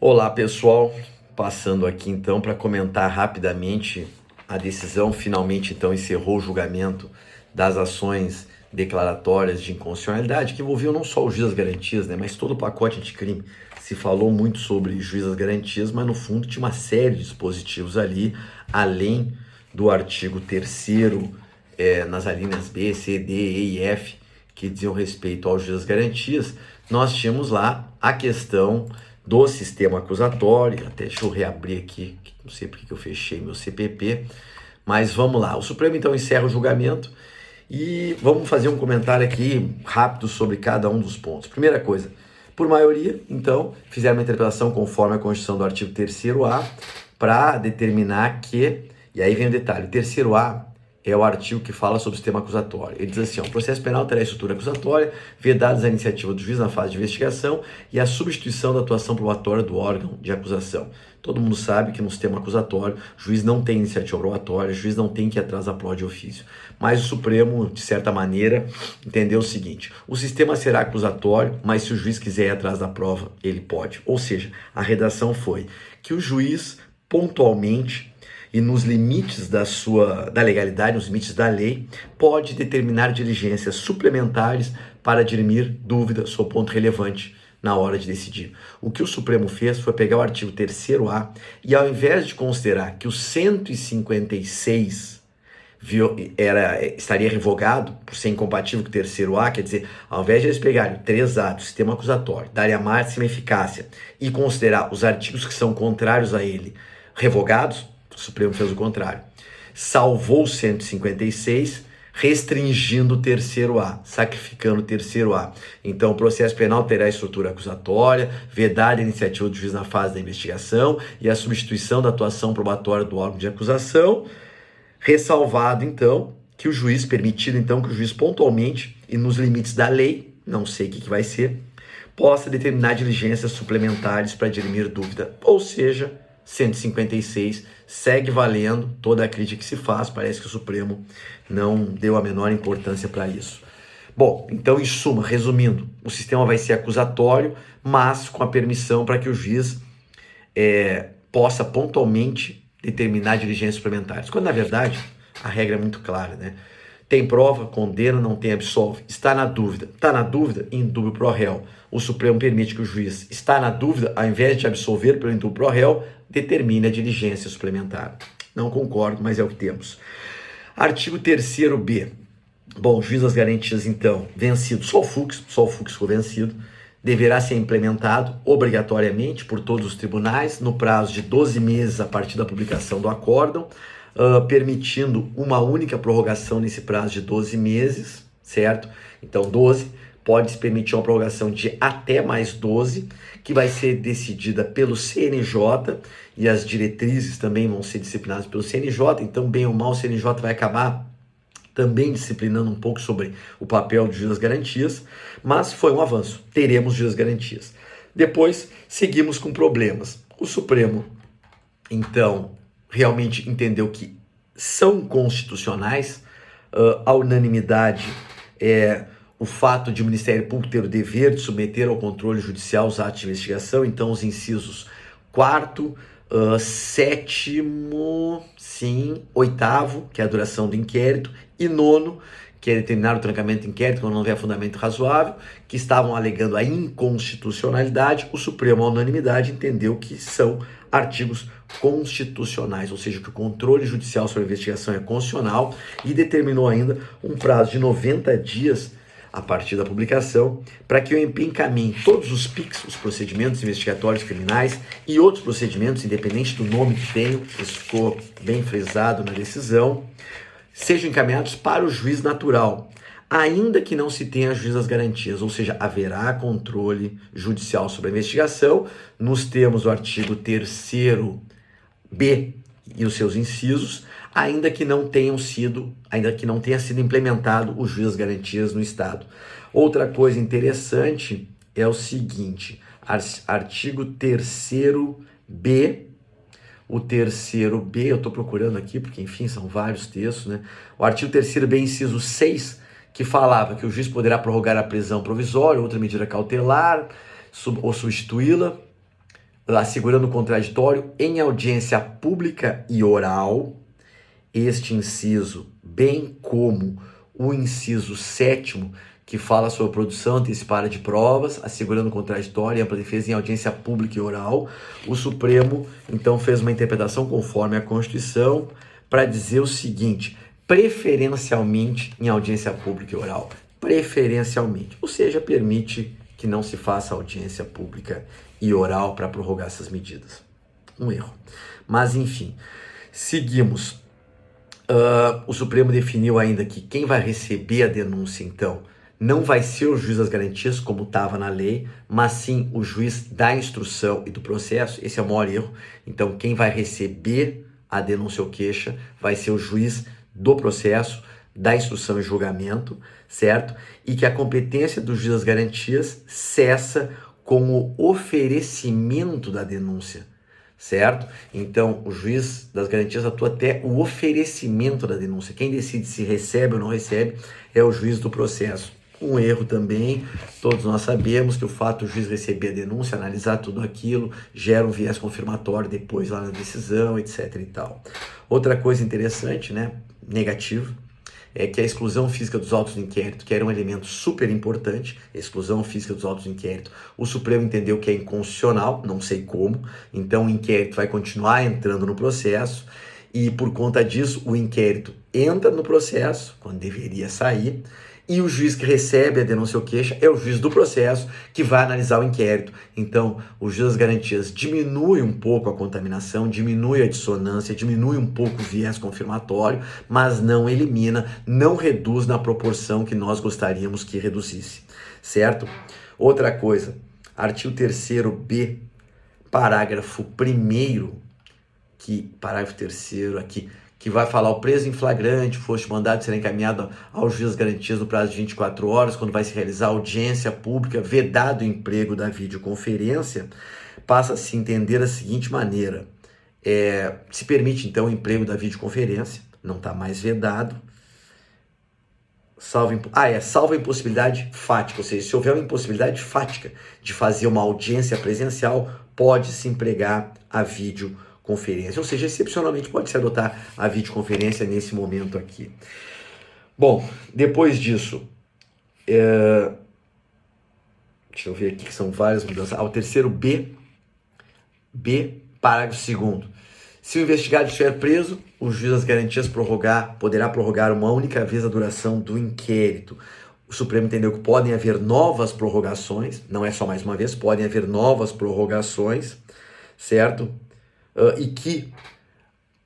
Olá pessoal, passando aqui então para comentar rapidamente a decisão. Finalmente então encerrou o julgamento das ações declaratórias de inconstitucionalidade que envolviam não só o juiz das garantias, mas todo o pacote anticrime. Se falou muito sobre juiz das garantias, mas no fundo tinha uma série de dispositivos ali, além do artigo 3º, nas alíneas B, C, D, E e F, que diziam respeito ao juiz das garantias. Nós tínhamos lá a questão do sistema acusatório. Até deixa eu reabrir aqui, não sei porque que eu fechei meu CPP, mas vamos lá. O Supremo então encerra o julgamento e vamos fazer um comentário aqui rápido sobre cada um dos pontos. Primeira coisa, por maioria, então, fizeram uma interpretação conforme a Constituição do artigo 3º-A para determinar que, e aí vem o detalhe, o 3º-A é o artigo que fala sobre o sistema acusatório. Ele diz assim, o processo penal terá estrutura acusatória, vedadas a iniciativa do juiz na fase de investigação e a substituição da atuação probatória do órgão de acusação. Todo mundo sabe que no sistema acusatório, o juiz não tem iniciativa probatória, o juiz não tem que ir atrás da prova de ofício. Mas o Supremo, de certa maneira, entendeu o seguinte, o sistema será acusatório, mas se o juiz quiser ir atrás da prova, ele pode. Ou seja, a redação foi que o juiz, pontualmente, e nos limites da legalidade, nos limites da lei, pode determinar diligências suplementares para dirimir dúvida sobre ponto relevante na hora de decidir. O que o Supremo fez foi pegar o artigo 3º-A e, ao invés de considerar que o 156 estaria revogado por ser incompatível com o 3º-A, quer dizer, ao invés de eles pegarem o 3A do sistema acusatório, darem a máxima eficácia e considerar os artigos que são contrários a ele revogados, o Supremo fez o contrário. Salvou o 156, restringindo o 3º-A, sacrificando o 3º-A. Então, o processo penal terá estrutura acusatória, vedada a iniciativa do juiz na fase da investigação e a substituição da atuação probatória do órgão de acusação, ressalvado, então, que o juiz, permitido, então, que o juiz pontualmente e nos limites da lei, não sei o que vai ser, possa determinar diligências suplementares para dirimir dúvida. Ou seja, 156 segue valendo, toda a crítica que se faz, parece que o Supremo não deu a menor importância para isso. Bom, então em suma, resumindo, o sistema vai ser acusatório, mas com a permissão para que o juiz possa pontualmente determinar diligências suplementares, quando na verdade a regra é muito clara, né? Tem prova, condena, não tem, absolve. Está na dúvida, indúbio pro réu. O Supremo permite que o juiz está na dúvida, ao invés de absolver pelo indúbio pro réu, determine a diligência suplementar. Não concordo, mas é o que temos. Artigo 3º-B. Bom, o juiz das garantias, então, vencido, só o Fux ficou vencido, deverá ser implementado obrigatoriamente por todos os tribunais no prazo de 12 meses a partir da publicação do acórdão, permitindo uma única prorrogação nesse prazo de 12 meses, certo? Então, 12, pode-se permitir uma prorrogação de até mais 12, que vai ser decidida pelo CNJ, e as diretrizes também vão ser disciplinadas pelo CNJ, então, bem ou mal, o CNJ vai acabar também disciplinando um pouco sobre o papel do juiz das garantias, mas foi um avanço, teremos juiz das garantias. Depois, seguimos com problemas. O Supremo, então, realmente entendeu que são constitucionais, a unanimidade é o fato de o Ministério Público ter o dever de submeter ao controle judicial os atos de investigação, então os incisos 4º, 7º, sim, 8º, que é a duração do inquérito, e 9º, que é determinar o trancamento do inquérito quando não houver fundamento razoável, que estavam alegando a inconstitucionalidade. O Supremo, à unanimidade, entendeu que são artigos constitucionais, ou seja, que o controle judicial sobre a investigação é constitucional, e determinou ainda um prazo de 90 dias a partir da publicação, para que o MP encaminhe todos os PICs, os procedimentos investigatórios criminais e outros procedimentos, independente do nome que tenham, isso ficou bem frisado na decisão, sejam encaminhados para o juiz natural, ainda que não se tenha juiz das garantias, ou seja, haverá controle judicial sobre a investigação, nos termos do artigo 3º-B e os seus incisos, ainda que não tenha sido implementado o juiz das garantias no Estado. Outra coisa interessante é o seguinte, artigo 3º-B, o 3º-B, eu estou procurando aqui, porque enfim, são vários textos, né? O artigo 3º-B, inciso 6, que falava que o juiz poderá prorrogar a prisão provisória, outra medida cautelar, ou substituí-la, assegurando o contraditório em audiência pública e oral. Este inciso, bem como o inciso 7º, que fala sobre produção antecipada de provas, assegurando o contraditório e ampla defesa em audiência pública e oral. O Supremo, então, fez uma interpretação conforme a Constituição para dizer o seguinte: preferencialmente em audiência pública e oral. Preferencialmente, ou seja, permite que não se faça audiência pública e oral para prorrogar essas medidas. Um erro. Mas, enfim, seguimos. O Supremo definiu ainda que quem vai receber a denúncia, então, não vai ser o juiz das garantias, como estava na lei, mas sim o juiz da instrução e do processo. Esse é o maior erro. Então, quem vai receber a denúncia ou queixa vai ser o juiz do processo, da instrução e julgamento, certo? E que a competência do juiz das garantias cessa com o oferecimento da denúncia, certo? Então, o juiz das garantias atua até o oferecimento da denúncia. Quem decide se recebe ou não recebe é o juiz do processo. Um erro também, todos nós sabemos que o fato do juiz receber a denúncia, analisar tudo aquilo, gera um viés confirmatório depois lá na decisão, etc e tal. Outra coisa interessante, né, negativa, é que a exclusão física dos autos do inquérito, que era um elemento super importante, a exclusão física dos autos do inquérito, o Supremo entendeu que é inconstitucional, não sei como, então o inquérito vai continuar entrando no processo, e por conta disso o inquérito entra no processo, quando deveria sair, e o juiz que recebe a denúncia ou queixa é o juiz do processo que vai analisar o inquérito. Então, o juiz das garantias diminui um pouco a contaminação, diminui a dissonância, diminui um pouco o viés confirmatório, mas não elimina, não reduz na proporção que nós gostaríamos que reduzisse, certo? Outra coisa, artigo 3º-B, parágrafo 1º, parágrafo 3º aqui, que vai falar: o preso em flagrante foste mandado ser encaminhado ao juiz das garantias no prazo de 24 horas, quando vai se realizar audiência pública, vedado o emprego da videoconferência, passa a se entender da seguinte maneira: se permite então o emprego da videoconferência, não está mais vedado, salvo a impossibilidade fática, ou seja, se houver uma impossibilidade fática de fazer uma audiência presencial, pode-se empregar a videoconferência, ou seja, excepcionalmente pode-se adotar a videoconferência nesse momento aqui. Bom, depois disso, deixa eu ver aqui que são várias mudanças. O 3º-B, parágrafo 2º. Se o investigado estiver preso, o juiz das garantias poderá prorrogar uma única vez a duração do inquérito. O Supremo entendeu que podem haver novas prorrogações, não é só mais uma vez, podem haver novas prorrogações, certo? E que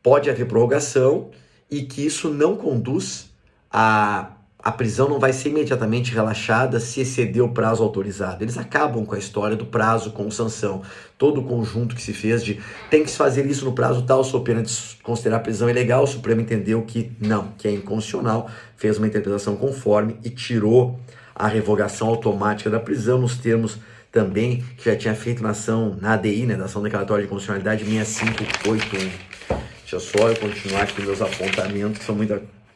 pode haver prorrogação e que isso não conduz a prisão, não vai ser imediatamente relaxada se exceder o prazo autorizado. Eles acabam com a história do prazo com sanção. Todo o conjunto que se fez de tem que se fazer isso no prazo tal, sob pena de considerar a prisão ilegal, o Supremo entendeu que não, que é inconstitucional, fez uma interpretação conforme e tirou a revogação automática da prisão nos termos também que já tinha feito na ação, na ADI, né, da ação declaratória de constitucionalidade 6581. Deixa só eu continuar aqui meus apontamentos, que são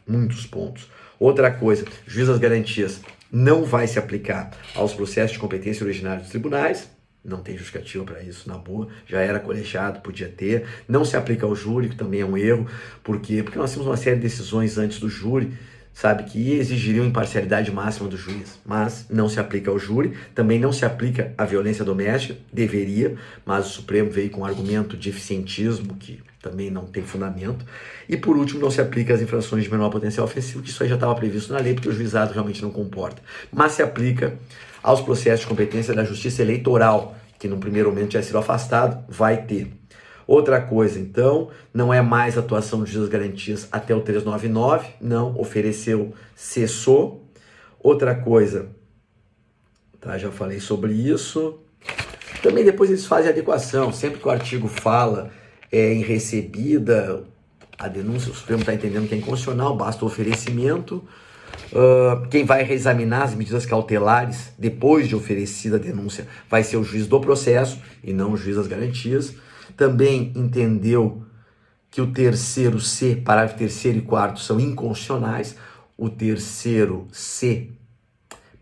muitos pontos. Outra coisa, juiz das garantias não vai se aplicar aos processos de competência originários dos tribunais, não tem justificativa para isso, na boa, já era colegiado, podia ter. Não se aplica ao júri, que também é um erro. Por quê? Porque nós temos uma série de decisões antes do júri, sabe, que exigiriam imparcialidade máxima do juiz, mas não se aplica ao júri. Também não se aplica à violência doméstica, deveria, mas o Supremo veio com um argumento de eficientismo, que também não tem fundamento. E por último, não se aplica às infrações de menor potencial ofensivo, que isso aí já estava previsto na lei, porque o juizado realmente não comporta. Mas se aplica aos processos de competência da justiça eleitoral, que num primeiro momento já sido afastado, vai ter. Outra coisa, então, não é mais atuação do juiz das garantias até o 399, não, ofereceu, cessou. Outra coisa, tá, já falei sobre isso. Também depois eles fazem adequação, sempre que o artigo fala em recebida, a denúncia, o Supremo está entendendo que é inconstitucional, basta o oferecimento. Quem vai reexaminar as medidas cautelares depois de oferecida a denúncia vai ser o juiz do processo e não o juiz das garantias. Também entendeu que o 3º-C, parágrafo 3º e 4º são inconstitucionais. O 3º-C,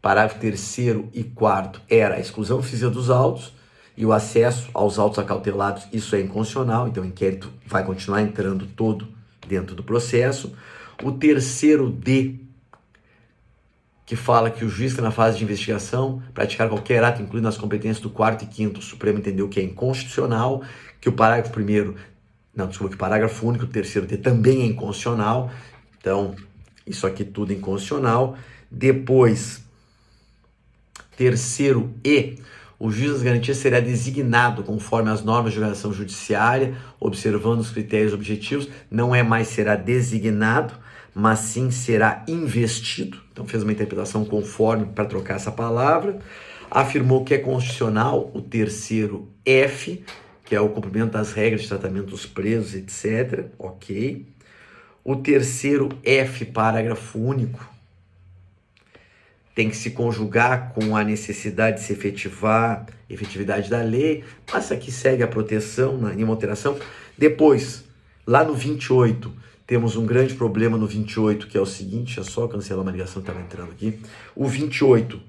parágrafo 3º e 4º era a exclusão física dos autos e o acesso aos autos acautelados, isso é inconstitucional, então o inquérito vai continuar entrando todo dentro do processo. O terceiro D, que fala que o juiz que na fase de investigação praticar qualquer ato incluindo as competências do 4º e 5º, o Supremo entendeu que é inconstitucional, que o parágrafo primeiro, que o parágrafo único do terceiro D também é inconstitucional, então isso aqui tudo é inconstitucional. Depois, terceiro E, o juiz das garantias será designado conforme as normas de organização judiciária, observando os critérios objetivos, não é mais será designado, mas sim será investido. Então fez uma interpretação conforme para trocar essa palavra. Afirmou que é constitucional o terceiro F, que é o cumprimento das regras de tratamento dos presos, etc. Ok. O terceiro F, parágrafo único, tem que se conjugar com a necessidade de se efetividade da lei, mas isso aqui segue a proteção, nenhuma alteração. Depois, lá no 28, temos um grande problema no 28, que é o seguinte, é só cancelar uma ligação que estava entrando aqui. O 28,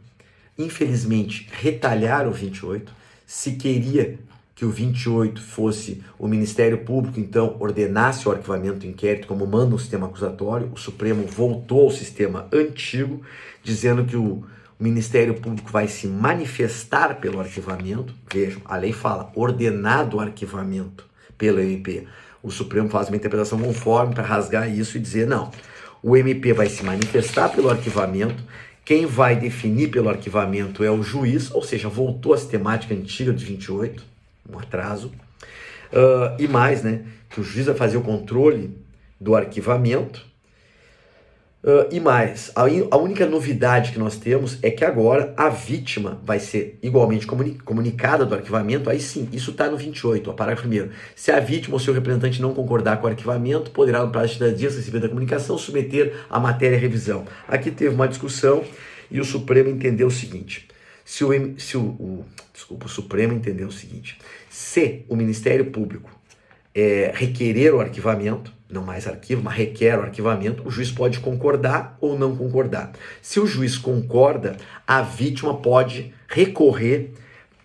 infelizmente, retalharam o 28, se queria que o 28 fosse o Ministério Público, então, ordenasse o arquivamento do inquérito, como manda o sistema acusatório, o Supremo voltou ao sistema antigo, dizendo que o Ministério Público vai se manifestar pelo arquivamento. Vejam, a lei fala ordenado o arquivamento pelo MP. O Supremo faz uma interpretação conforme para rasgar isso e dizer, não, o MP vai se manifestar pelo arquivamento, quem vai definir pelo arquivamento é o juiz, ou seja, voltou à sistemática antiga de 28, um atraso, e mais, né, que o juiz vai fazer o controle do arquivamento, e mais, a única novidade que nós temos é que agora a vítima vai ser igualmente comunicada do arquivamento, aí sim, isso está no 28, o parágrafo 1º. Se a vítima ou seu representante não concordar com o arquivamento, poderá, no prazo de 30 dias recebida a comunicação, submeter a matéria à revisão. Aqui teve uma discussão e o Supremo entendeu o seguinte, o Supremo entendeu o seguinte, se o Ministério Público requerer o arquivamento, não mais arquivo, mas requer o arquivamento, o juiz pode concordar ou não concordar. Se o juiz concorda, a vítima pode recorrer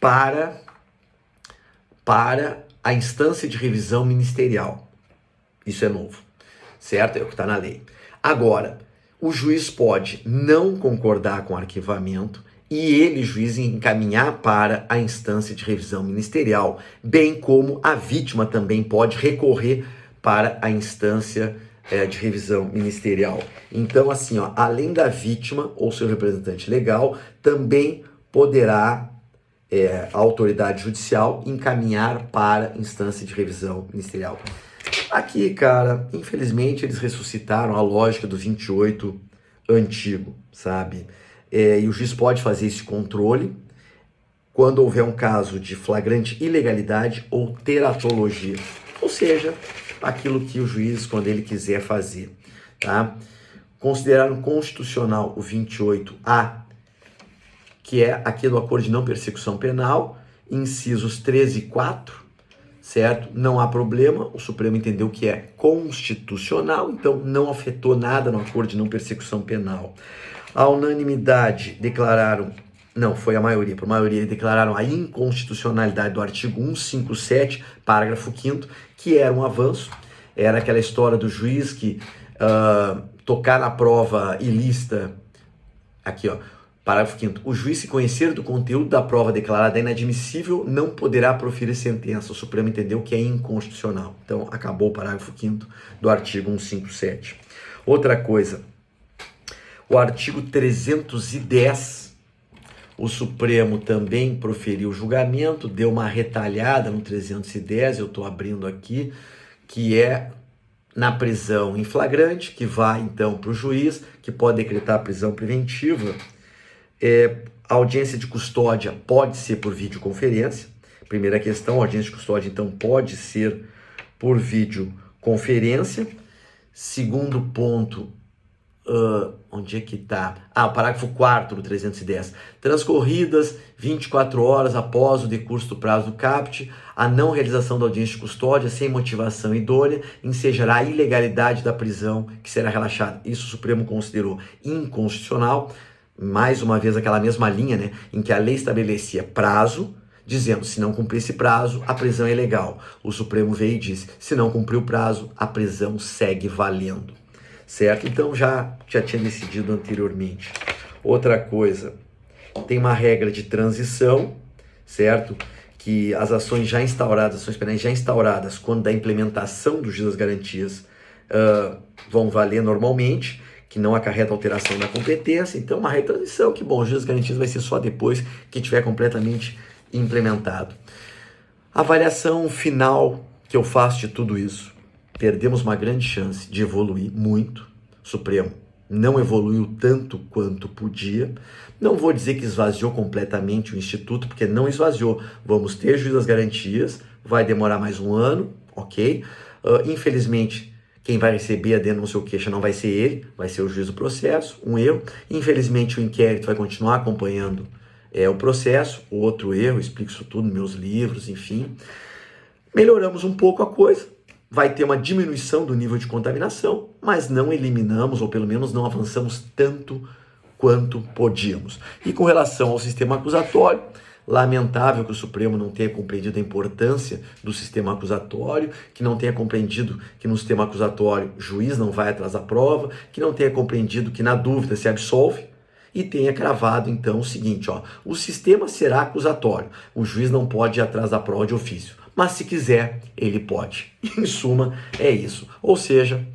para a instância de revisão ministerial. Isso é novo, certo? É o que está na lei. Agora, o juiz pode não concordar com o arquivamento e ele, juiz, encaminhar para a instância de revisão ministerial, bem como a vítima também pode recorrer para a instância de revisão ministerial. Então, assim, ó, além da vítima ou seu representante legal, também poderá a autoridade judicial encaminhar para a instância de revisão ministerial. Aqui, cara, infelizmente eles ressuscitaram a lógica do 28 antigo, sabe? E o juiz pode fazer esse controle quando houver um caso de flagrante ilegalidade ou teratologia, ou seja, aquilo que o juiz, quando ele quiser fazer, tá? Consideraram constitucional o 28A, que é aquele do acordo de não persecução penal, incisos 13 e 4, certo? Não há problema, o Supremo entendeu que é constitucional, então não afetou nada no acordo de não persecução penal. A unanimidade declararam, não, foi a maioria, por maioria declararam a inconstitucionalidade do artigo 157, parágrafo 5º, que era um avanço, era aquela história do juiz que tocar na prova ilícita, aqui ó, parágrafo 5º, o juiz, se conhecer do conteúdo da prova declarada inadmissível, não poderá proferir sentença. O Supremo entendeu que é inconstitucional. Então, acabou o parágrafo 5º do artigo 157. Outra coisa, o artigo 310, o Supremo também proferiu julgamento, deu uma retalhada no 310, eu estou abrindo aqui, que é na prisão em flagrante, que vai então para o juiz, que pode decretar a prisão preventiva. A audiência de custódia pode ser por videoconferência. Primeira questão, a audiência de custódia então pode ser por videoconferência. Segundo ponto, onde é que está? O parágrafo 4º do 310. Transcorridas 24 horas após o decurso do prazo do caput, a não realização da audiência de custódia sem motivação idônea ensejará a ilegalidade da prisão que será relaxada. Isso o Supremo considerou inconstitucional. Mais uma vez aquela mesma linha, né, em que a lei estabelecia prazo, dizendo, se não cumprir esse prazo, a prisão é ilegal. O Supremo veio e disse, se não cumprir o prazo, a prisão segue valendo. Certo? Então já tinha decidido anteriormente. Outra coisa, tem uma regra de transição, certo? Que as ações já instauradas, ações penais já instauradas, quando da implementação do juiz das garantias, vão valer normalmente, que não acarreta alteração da competência. Então, uma regra de transição, que bom, o juiz das garantias vai ser só depois que tiver completamente implementado. Avaliação final que eu faço de tudo isso. Perdemos uma grande chance de evoluir muito. O Supremo não evoluiu tanto quanto podia. Não vou dizer que esvaziou completamente o Instituto, porque não esvaziou. Vamos ter juiz das garantias, vai demorar mais um ano, ok? Infelizmente, quem vai receber a denúncia ou queixa não vai ser ele, vai ser o juiz do processo, um erro. Infelizmente, o inquérito vai continuar acompanhando o processo, outro erro, explico isso tudo nos meus livros, enfim. Melhoramos um pouco a coisa, vai ter uma diminuição do nível de contaminação, mas não eliminamos, ou pelo menos não avançamos tanto quanto podíamos. E com relação ao sistema acusatório, lamentável que o Supremo não tenha compreendido a importância do sistema acusatório, que não tenha compreendido que no sistema acusatório o juiz não vai atrás da prova, que não tenha compreendido que na dúvida se absolve, e tenha cravado então o seguinte, o sistema será acusatório, o juiz não pode ir atrás da prova de ofício, mas se quiser, ele pode. Em suma, é isso. Ou seja,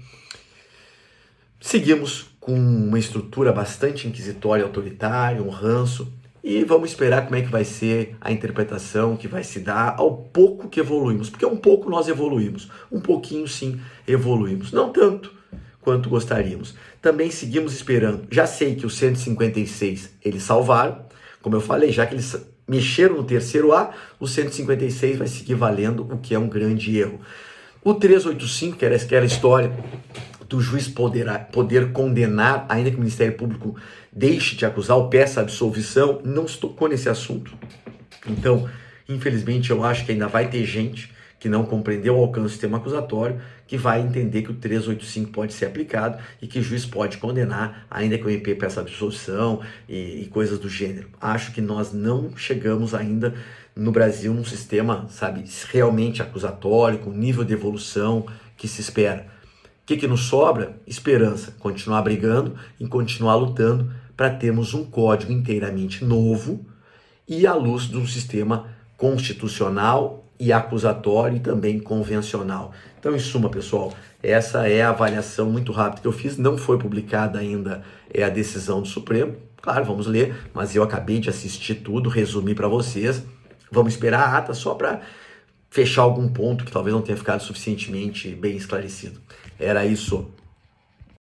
seguimos com uma estrutura bastante inquisitória e autoritária, um ranço, e vamos esperar como é que vai ser a interpretação que vai se dar ao pouco que evoluímos, porque um pouco nós evoluímos, um pouquinho sim evoluímos, não tanto quanto gostaríamos. Também seguimos esperando, já sei que o 156 eles salvaram, como eu falei, já que eles mexeram no terceiro A, o 156 vai seguir valendo, o que é um grande erro. O 385, que era aquela história do juiz poder condenar, ainda que o Ministério Público deixe de acusar ou peça absolvição, não se tocou nesse assunto. Então, infelizmente, eu acho que ainda vai ter gente que não compreendeu o alcance do sistema acusatório, que vai entender que o 385 pode ser aplicado e que o juiz pode condenar, ainda que o MP peça absolvição e coisas do gênero. Acho que nós não chegamos ainda no Brasil num sistema, realmente acusatório, com nível de evolução que se espera. O que nos sobra? Esperança. Continuar brigando e continuar lutando para termos um código inteiramente novo e à luz de um sistema constitucional e acusatório e também convencional. Então, em suma, pessoal, essa é a avaliação muito rápida que eu fiz. Não foi publicada ainda a decisão do Supremo. Claro, vamos ler, mas eu acabei de assistir tudo, resumi para vocês. Vamos esperar a ata só para fechar algum ponto que talvez não tenha ficado suficientemente bem esclarecido. Era isso.